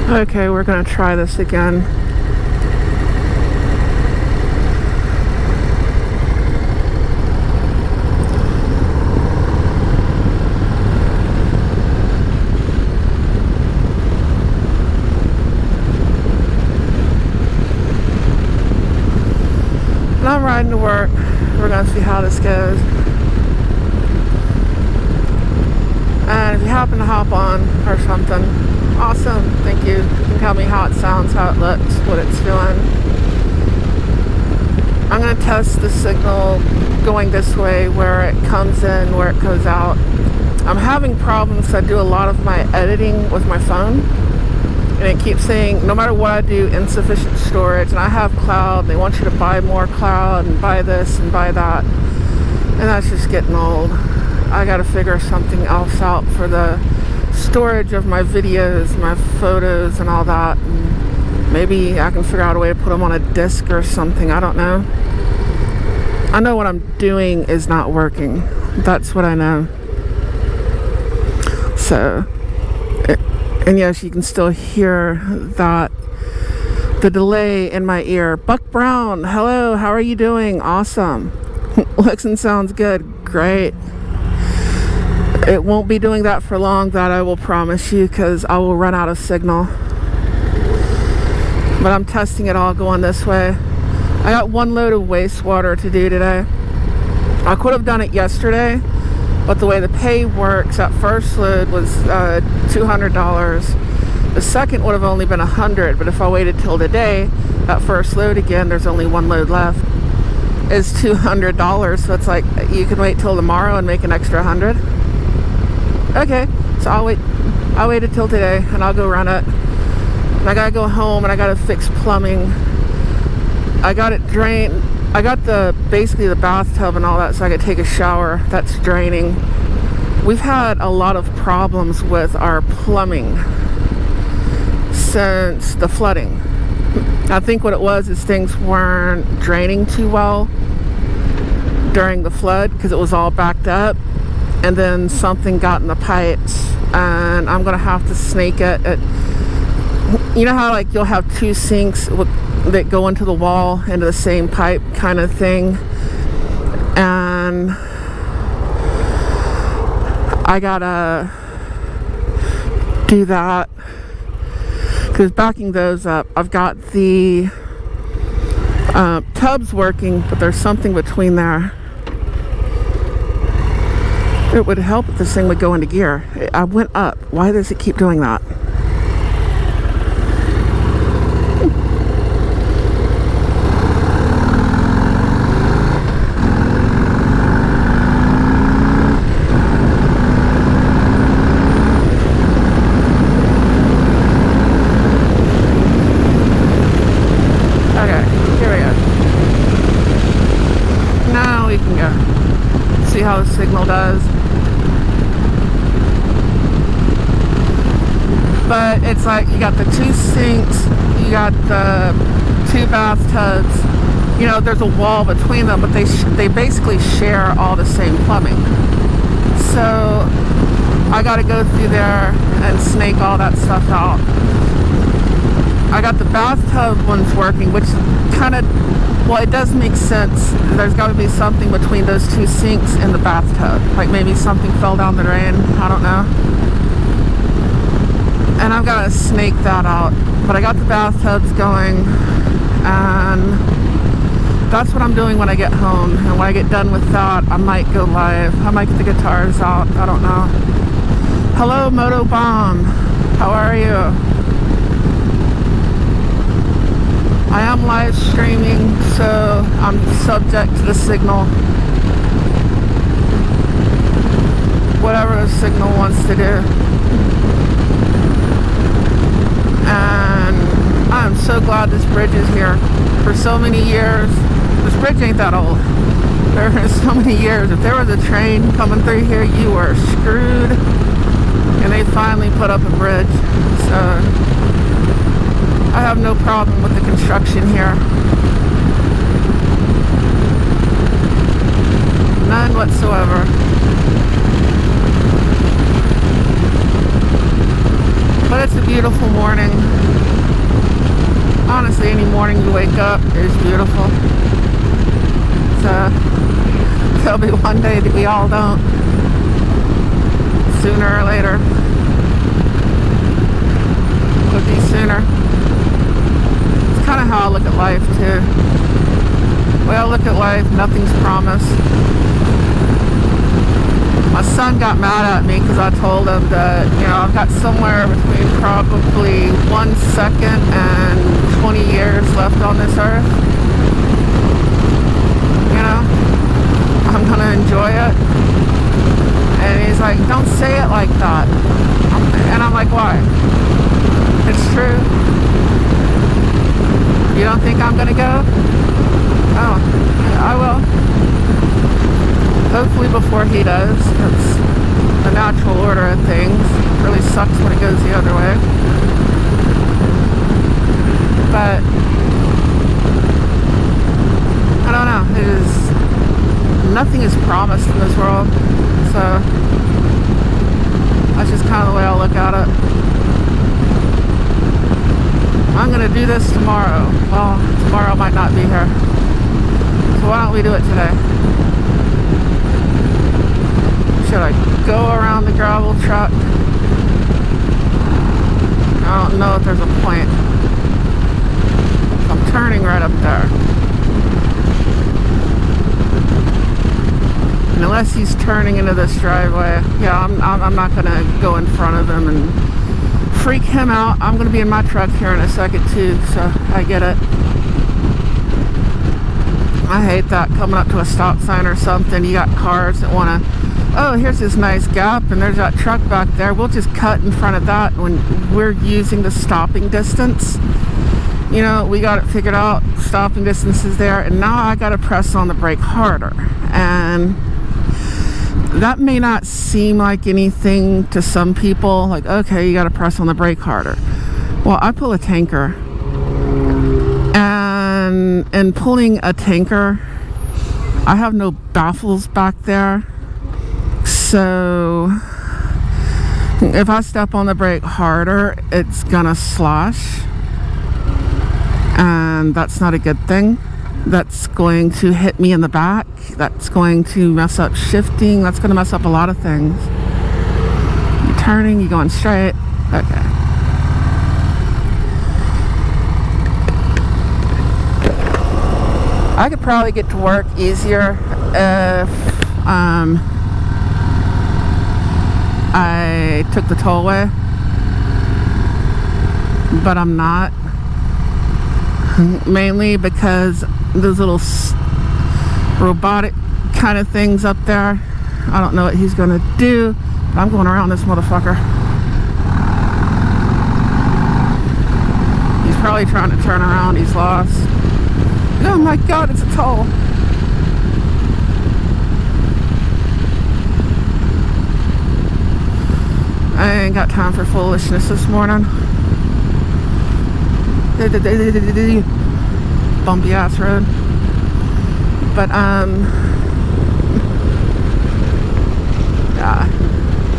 Okay, we're gonna try this again. And I'm riding to work. We're gonna see how this goes. And if you happen to hop on or something, awesome, thank you. You can tell me how it sounds, how it looks, what it's doing. I'm gonna test the signal going this way, where it comes in, where it goes out. I'm having problems. I do a lot of my editing with my phone, and it keeps saying, no matter what I do, insufficient storage. And I have cloud. They want you to buy more cloud and buy this and buy that. And that's just getting old. I gotta figure something else out for the storage of my videos, my photos, and all that. And maybe I can figure out a way to put them on a disc or something. I don't know. I know what I'm doing is not working. That's what I know. So, and yes, you can still hear that, the delay in my ear. Buck Brown, hello, how are you doing? Awesome. Looks and sounds good. Great. It won't be doing that for long, that I will promise you, because I will run out of signal. But I'm testing it all going this way. I got one load of wastewater to do today. I could have done it yesterday, but the way the pay works, that first load was $200. The second would have only been $100, but if I waited till today, that first load again, there's only one load left, is $200. So it's like, you can wait till tomorrow and make an extra $100. Okay, so I'll wait until today, and I'll go run it. And I gotta go home, and I gotta fix plumbing. I got it drained. I got basically the bathtub and all that, so I could take a shower. That's draining. We've had a lot of problems with our plumbing since the flooding. I think what it was is things weren't draining too well during the flood, because it was all backed up. And then something got in the pipes, and I'm gonna have to snake it. You know how like you'll have two sinks that go into the wall, into the same pipe kind of thing, and I gotta do that, because backing those up, I've got the tubs working, but there's something between there. It would help if this thing would go into gear. I went up. Why does it keep doing that? Okay, here we go. Now we can go. See how the signal does. But it's like you got the two sinks, you got the two bathtubs. You know, there's a wall between them, but they basically share all the same plumbing. So I got to go through there and snake all that stuff out. I got the bathtub ones working, which kind of, well, it does make sense. There's got to be something between those two sinks in the bathtub. Like maybe something fell down the drain. I don't know. And I've got to snake that out. But I got the bathtubs going, and that's what I'm doing when I get home. And when I get done with that, I might go live. I might get the guitars out. I don't know. Hello, Moto Bomb. How are you? I am live streaming, so I'm subject to the signal. Whatever the signal wants to do. And I'm so glad this bridge is here. For so many years, this bridge ain't that old. There are so many years. If there was a train coming through here, you were screwed. And they finally put up a bridge. So I have no problem with the construction here. None whatsoever. But it's a beautiful morning. Honestly, any morning you wake up is beautiful. So there'll be one day that we all don't. Sooner or later. Could be sooner. It's kind of how I look at life too. Well, look at life, nothing's promised. My son got mad at me because I told him that, you know, I've got somewhere between probably 1 second and 20 years left on this earth. You know, I'm gonna enjoy it. And he's like, don't say it like that. And I'm like, why? It's true. You don't think I'm gonna go? Oh, I will. Hopefully before he does. It's the natural order of things. It really sucks when it goes the other way. But I don't know. It is, nothing is promised in this world. So that's just kind of the way I look at it. I'm gonna do this tomorrow. Well, tomorrow might not be here. So why don't we do it today? Should I go around the gravel truck? I don't know if there's a point. I'm turning right up there. And unless he's turning into this driveway, yeah, I'm not gonna go in front of him and freak him out. I'm gonna be in my truck here in a second too, so I get it. I hate that, coming up to a stop sign or something. You got cars that wanna, oh, here's this nice gap and there's that truck back there. We'll just cut in front of that when we're using the stopping distance. You know, we got it figured out, stopping distance is there, and now I gotta press on the brake harder. And that may not seem like anything to some people, like, okay, you gotta press on the brake harder. Well, I pull a tanker, and in pulling a tanker, I have no baffles back there. So if I step on the brake harder, it's gonna slosh, and that's not a good thing. That's going to hit me in the back. That's going to mess up shifting. That's going to mess up a lot of things. You turning, you going straight. Okay. I could probably get to work easier if I took the tollway, but I'm not. Mainly because those little robotic kind of things up there, I don't know what he's gonna do, but I'm going around this motherfucker. He's probably trying to turn around. He's lost. Oh my god, it's a toll. I ain't got time for foolishness this morning. Bumpy ass road. But yeah,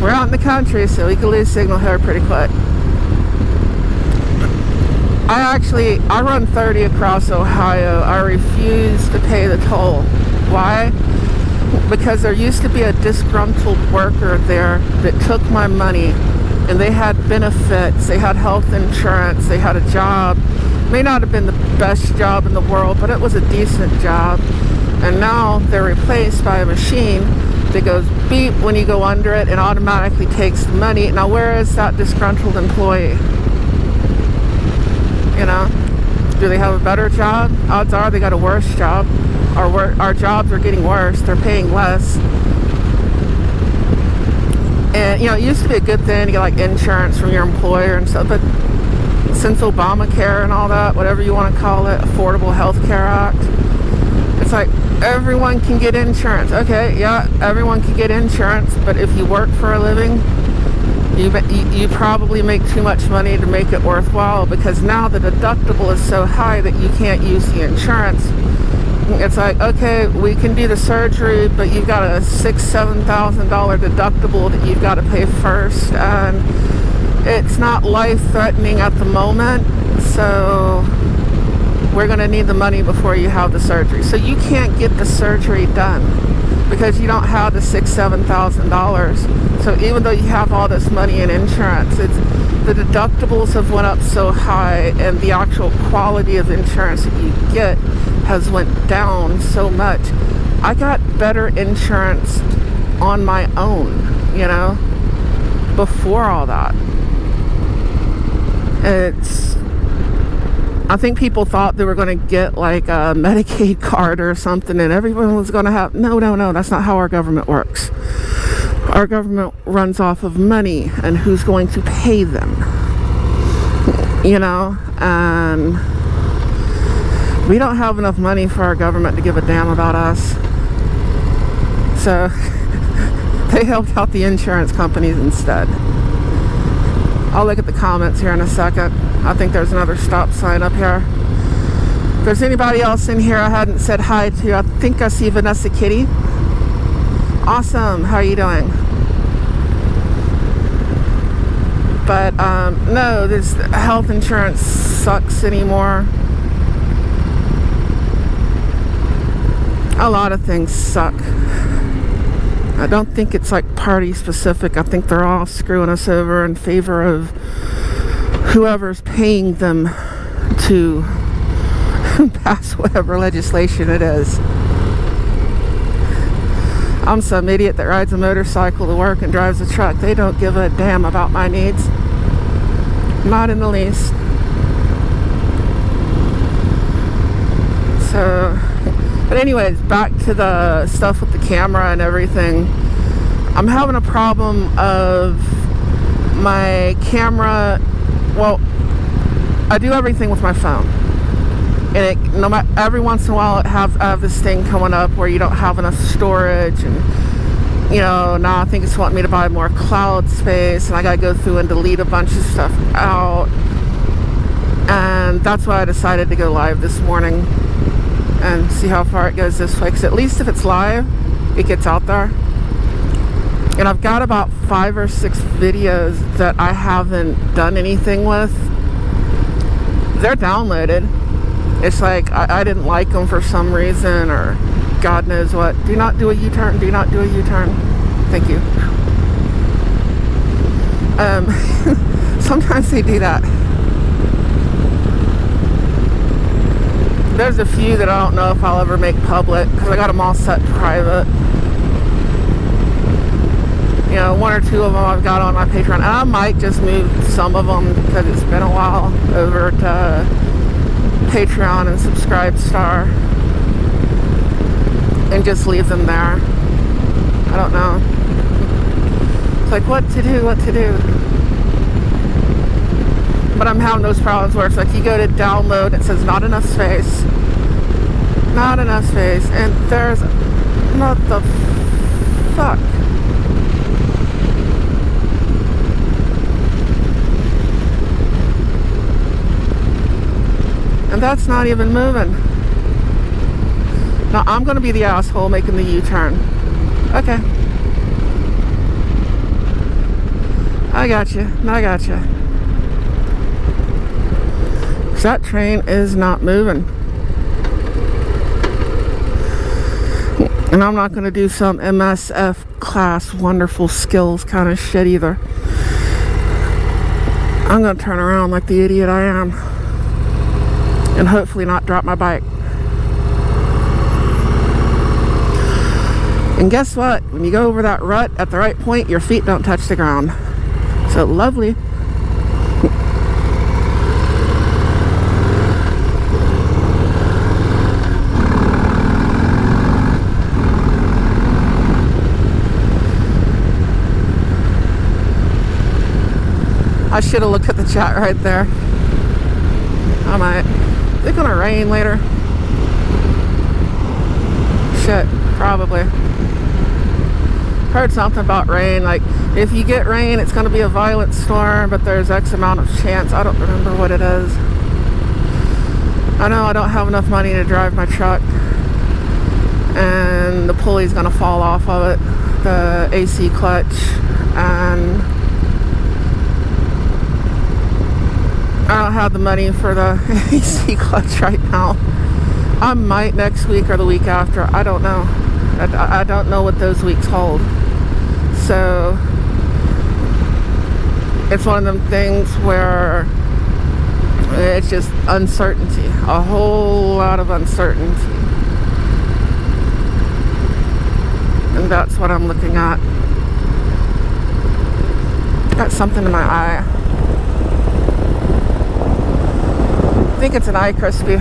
we're out in the country, so we can lose signal here pretty quick. I run 30 across Ohio. I refuse to pay the toll. Why? Because there used to be a disgruntled worker there that took my money, and they had benefits, they had health insurance, they had a job. May not have been the best job in the world, but it was a decent job. And now they're replaced by a machine that goes beep when you go under it and automatically takes the money. Now where is that disgruntled employee? You know, do they have a better job? Odds are they got a worse job. Our jobs are getting worse. They're paying less. And you know, it used to be a good thing to get like insurance from your employer and stuff, but since Obamacare and all that, whatever you want to call it, Affordable Health Care Act, it's like everyone can get insurance. Okay, yeah, everyone can get insurance, but if you work for a living, you probably make too much money to make it worthwhile, because now the deductible is so high that you can't use the insurance. It's like, okay, we can do the surgery, but you've got a $6,000-$7,000 deductible that you've got to pay first, and It's not life-threatening at the moment, so we're going to need the money before you have the surgery. So you can't get the surgery done because you don't have the $6,000-$7,000. So even though you have all this money in insurance, the deductibles have went up so high, and the actual quality of insurance that you get has went down so much. I got better insurance on my own, before all that. I think people thought they were going to get like a Medicaid card or something, and everyone was going to have, no, that's not how our government works. Our government runs off of money and who's going to pay them, and we don't have enough money for our government to give a damn about us. So they helped out the insurance companies instead. I'll look at the comments here in a second. I think there's another stop sign up here. If there's anybody else in here I hadn't said hi to, I think I see Vanessa Kitty. Awesome, how are you doing? But no, this health insurance sucks anymore. A lot of things suck. I don't think it's like party specific. I think they're all screwing us over in favor of whoever's paying them to pass whatever legislation it is. I'm some idiot that rides a motorcycle to work and drives a truck. They don't give a damn about my needs. Not in the least. So, but anyways, back to the stuff with the camera and everything. I'm having a problem of my camera. Well, I do everything with my phone. And every once in a while I have this thing coming up where you don't have enough storage, and now I think it's wanting me to buy more cloud space, and I gotta go through and delete a bunch of stuff out. And that's why I decided to go live this morning and see how far it goes this way, because at least if it's live, it gets out there. And I've got about 5 or 6 videos that I haven't done anything with. They're downloaded. It's like I didn't like them for some reason, or God knows what. Do not do a U-turn. Do not do a U-turn. Thank you. Sometimes they do that. There's a few that I don't know if I'll ever make public because I got them all set private. 1 or 2 of them I've got on my Patreon. And I might just move some of them, because it's been a while, over to Patreon and Subscribe Star, and just leave them there. I don't know. It's like, what to do. But I'm having those problems where it's like you go to download, it says not enough space, and there's, what the fuck? And that's not even moving. Now I'm going to be the asshole making the U-turn. Okay. I got you. That train is not moving. And I'm not going to do some MSF class wonderful skills kind of shit either. I'm going to turn around like the idiot I am, and hopefully not drop my bike. And guess what? When you go over that rut at the right point, your feet don't touch the ground. So lovely. I should have looked at the chat right there. I might. Is it gonna rain later? Shit, probably. Heard something about rain, like if you get rain it's gonna be a violent storm, but there's X amount of chance. I don't remember what it is. I know I don't have enough money to drive my truck, and the pulley's gonna fall off of it, the AC clutch, and don't have the money for the AC clutch right now. I might next week or the week after. I don't know. I don't know what those weeks hold. So it's one of them things where it's just uncertainty. A whole lot of uncertainty. And that's what I'm looking at. Got something in my eye. I think it's an eye crispy.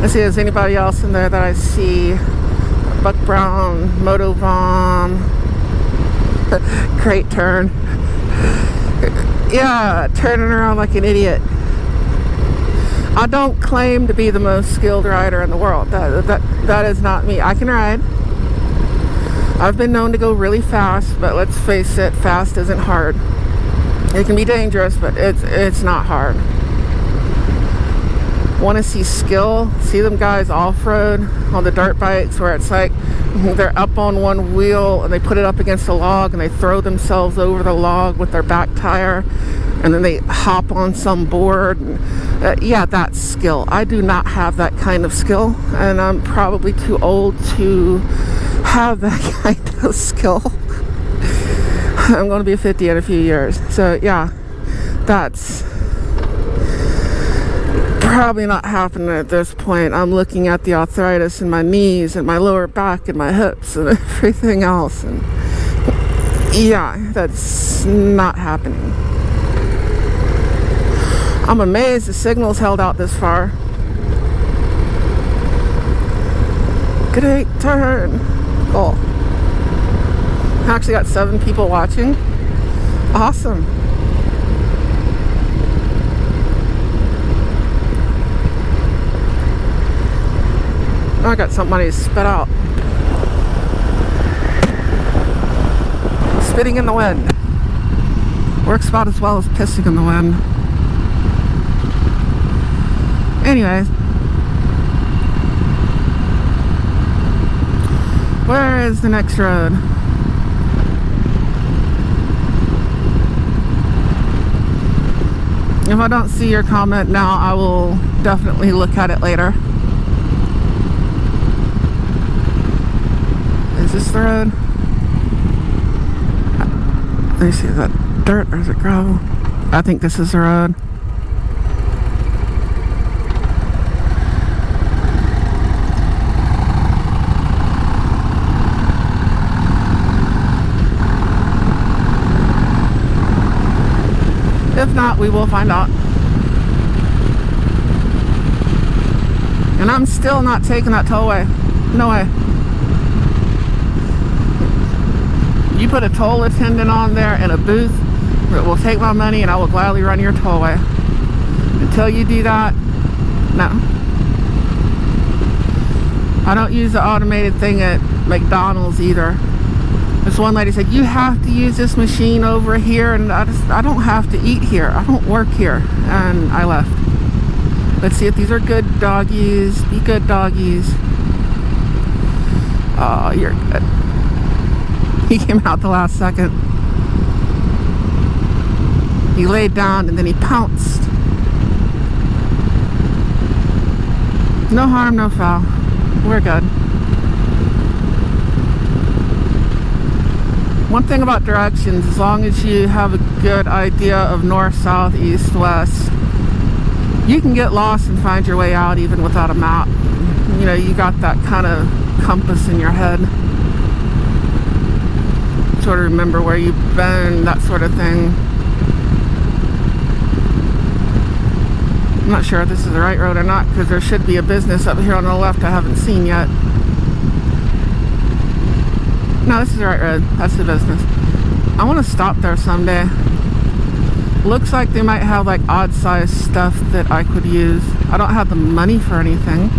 Let's see, is anybody else in there that I see? Buck Brown, Moto Vaughn. Great turn. Yeah, turning around like an idiot. I don't claim to be the most skilled rider in the world. That is not me. I can ride. I've been known to go really fast, but let's face it, fast isn't hard. It can be dangerous, but it's not hard. Want to see skill? See them guys off-road on the dirt bikes where it's like they're up on one wheel and they put it up against a log and they throw themselves over the log with their back tire and then they hop on some board. And, yeah, that's skill. I do not have that kind of skill, and I'm probably too old to have that kind of skill. I'm going to be 50 in a few years. So yeah, that's probably not happening at this point. I'm looking at the arthritis in my knees and my lower back and my hips and everything else, and yeah, that's not happening. I'm amazed the signal's held out this far. Great turn. Cool. I actually got 7 people watching. Awesome. I got somebody spit out. Spitting in the wind. Works about as well as pissing in the wind. Anyways. Where is the next road? If I don't see your comment now, I will definitely look at it later. Is this the road? Let me see, is that dirt or is it gravel? I think this is the road. If not, we will find out. And I'm still not taking that tollway. No way. You put a toll attendant on there in a booth, it will take my money and I will gladly run your tollway. Until you do that, no. I don't use the automated thing at McDonald's either. This one lady said, you have to use this machine over here, and I don't have to eat here. I don't work here. And I left. Let's see if these are good doggies. Be good doggies. Oh, you're good. He came out the last second. He laid down and then he pounced. No harm, no foul. We're good. One thing about directions, as long as you have a good idea of north, south, east, west, you can get lost and find your way out even without a map. You know, you got that kind of compass in your head. Sort of remember where you've been, that sort of thing. I'm not sure if this is the right road or not, because there should be a business up here on the left I haven't seen yet. No, this is the right road. That's the business. I want to stop there someday. Looks like they might have like odd size stuff that I could use. I don't have the money for anything.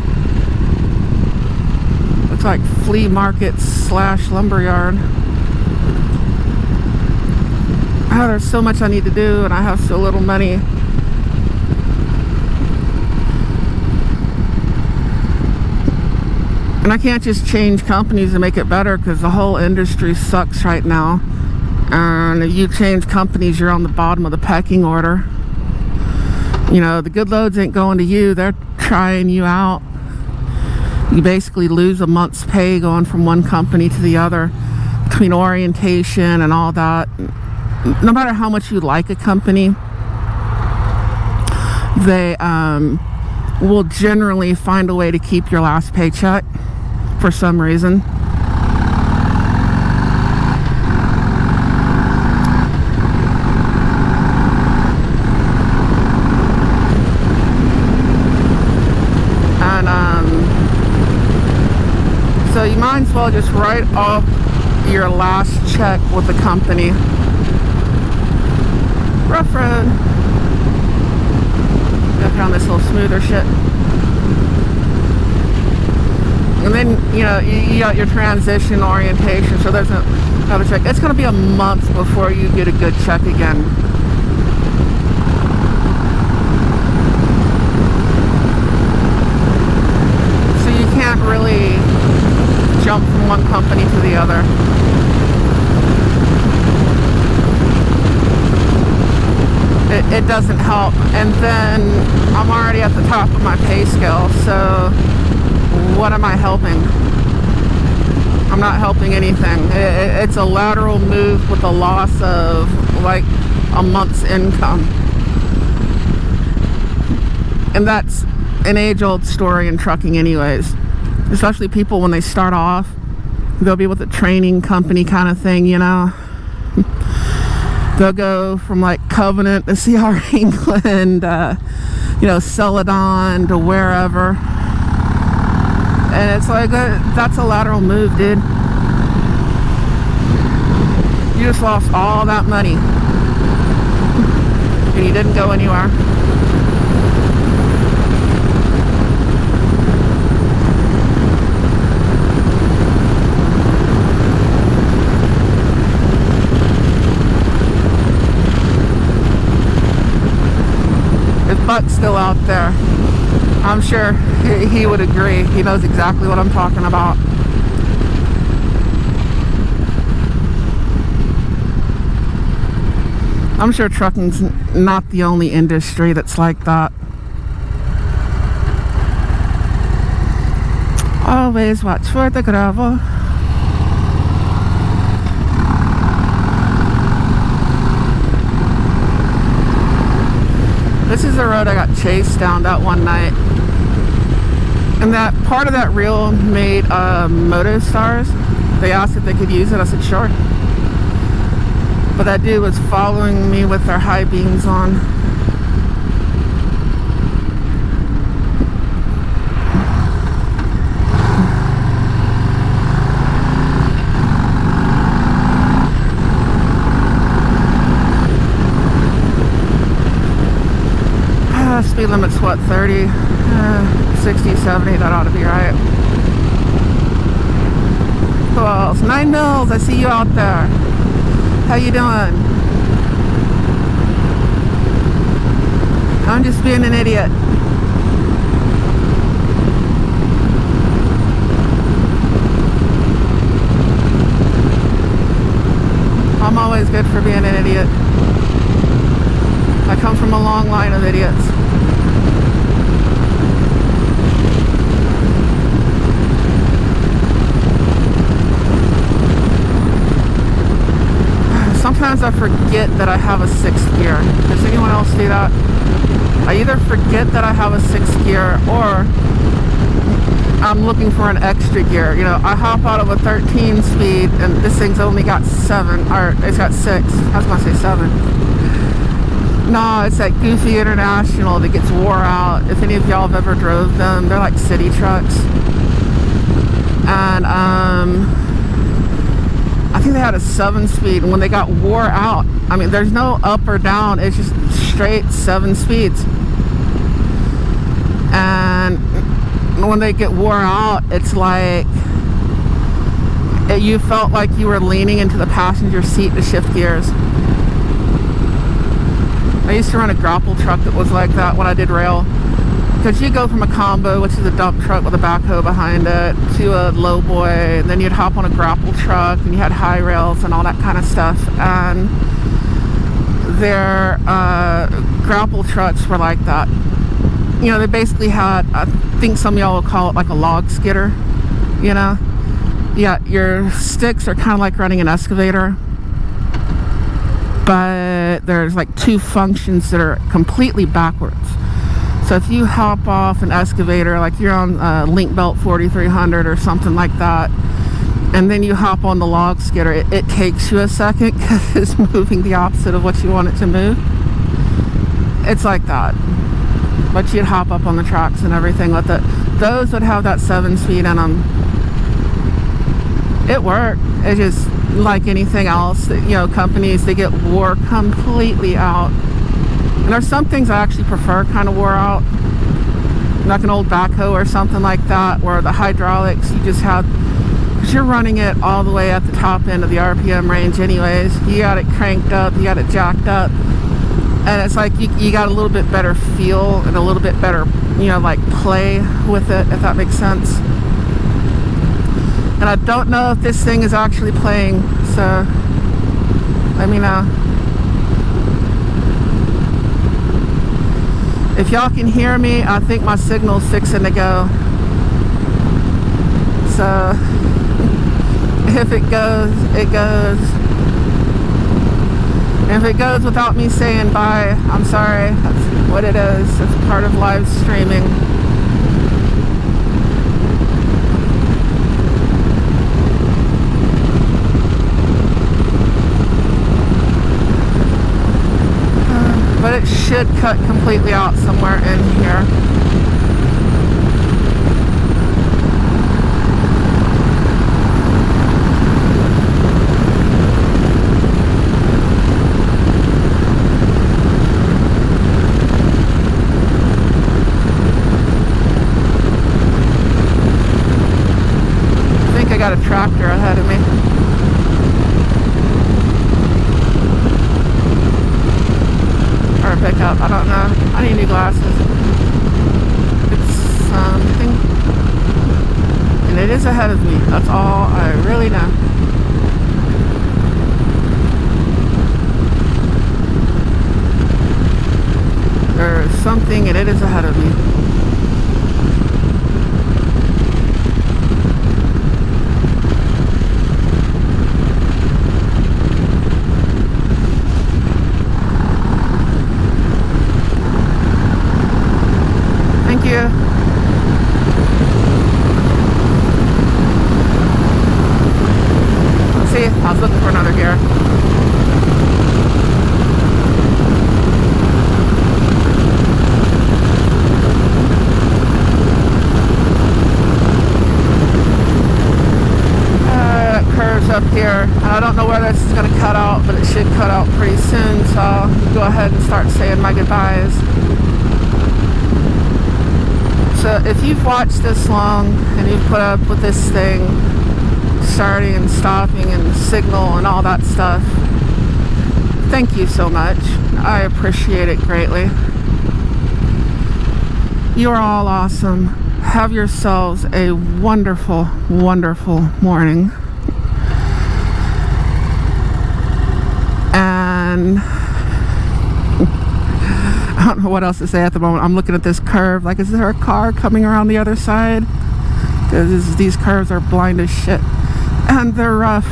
Looks like flea market / lumberyard. Oh, there's so much I need to do and I have so little money. And I can't just change companies to make it better, because the whole industry sucks right now. And if you change companies, you're on the bottom of the pecking order. You know, the good loads ain't going to you. They're trying you out. You basically lose a month's pay going from one company to the other, between orientation and all that. No matter how much you like a company, they will generally find a way to keep your last paycheck for some reason. So you might as well just write off your last check with the company. Rough road. Go down this little smoother shit. And then, you know, you got your transition orientation, so there's another check. It's going to be a month before you get a good check again. So you can't really jump from one company to the other. It doesn't help. And then I'm already at the top of my pay scale, so what am I helping? I'm not helping anything. It's a lateral move with a loss of like a month's income. And that's an age-old story in trucking anyways. Especially people when they start off, they'll be with a training company kind of thing, you know. They'll go from like Covenant to CR England, you know, Celadon to wherever. And it's like, that's a lateral move, dude. You just lost all that money. And you didn't go anywhere. Buck's still out there. I'm sure he would agree. He knows exactly what I'm talking about. I'm sure trucking's not the only industry that's like that. Always watch for the gravel. This is the road I got chased down that one night. And that part of that reel made Moto Stars. They asked if they could use it. I said, sure. But that dude was following me with their high beams on. Speed limit's what, 30, 60, 70, that ought to be right. Who else? 9 Mills, I see you out there. How you doing? I'm just being an idiot. I'm always good for being an idiot. I come from a long line of idiots. Sometimes I forget that I have a 6th gear. Does anyone else do that? I either forget that I have a 6th gear, or I'm looking for an extra gear. You know, I hop out of a 13 speed and this thing's only got 7, or it's got 6. I was gonna say 7. No, it's that Goofy International that gets wore out. If any of y'all have ever drove them, they're like city trucks. And I think they had a 7 speed, and when they got wore out, I mean, there's no up or down, it's just straight 7 speeds. And when they get wore out, it's like you felt like you were leaning into the passenger seat to shift gears. I used to run a grapple truck that was like that when I did rail. Because you go from a combo, which is a dump truck with a backhoe behind it, to a lowboy, and then you'd hop on a grapple truck, and you had high rails and all that kind of stuff. And their grapple trucks were like that. You know, they basically had, I think some of y'all will call it like a log skidder, you know? Yeah, your sticks are kind of like running an excavator, but there's like two functions that are completely backwards. So if you hop off an excavator, like you're on Link Belt 4300 or something like that, and then you hop on the log skidder, it takes you a second because it's moving the opposite of what you want it to move. It's like that. But you'd hop up on the tracks and everything with it. Those would have that 7-speed in them. It worked. It just, like anything else, you know, companies, they get wore completely out. And there's some things I actually prefer kind of wore out, like an old backhoe or something like that, where the hydraulics, you just have, because you're running it all the way at the top end of the RPM range anyways. You got it cranked up, you got it jacked up, and it's like you got a little bit better feel and a little bit better, you know, like play with it, if that makes sense. And I don't know if this thing is actually playing, so let me know. If y'all can hear me, I think my signal's fixing to go. So if it goes, it goes. And if it goes without me saying bye, I'm sorry. That's what it is. It's part of live streaming. But it should cut completely out somewhere in here. I think I got a tractor ahead of me. Pickup, I don't know. I need new glasses. It's something, and it is ahead of me. That's all I really know. There's something, and it is ahead of me. See, I was looking for another gear. It curves up here. I don't know where this is going to cut out, but it should cut out pretty soon, so I'll go ahead and start saying my goodbyes. So if you've watched this long and you've put up with this thing, starting and stopping and the signal and all that stuff, thank you so much. I appreciate it greatly. You're all awesome. Have yourselves a wonderful, wonderful morning. And I don't know what else to say at the moment. I'm looking at this curve like, is there a car coming around the other side? Because these curves are blind as shit. And they're rough.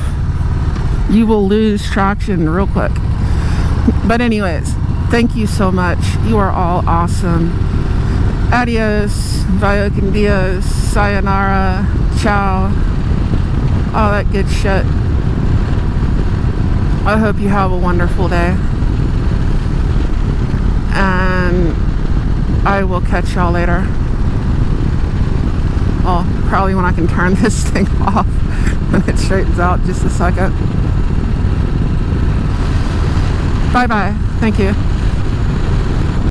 You will lose traction real quick. But anyways, thank you so much. You are all awesome. Adios, vaya con Dios, sayonara, ciao, all that good shit. I hope you have a wonderful day. And I will catch y'all later. Well, probably when I can turn this thing off when it straightens out. Just a second. Bye bye. Thank you.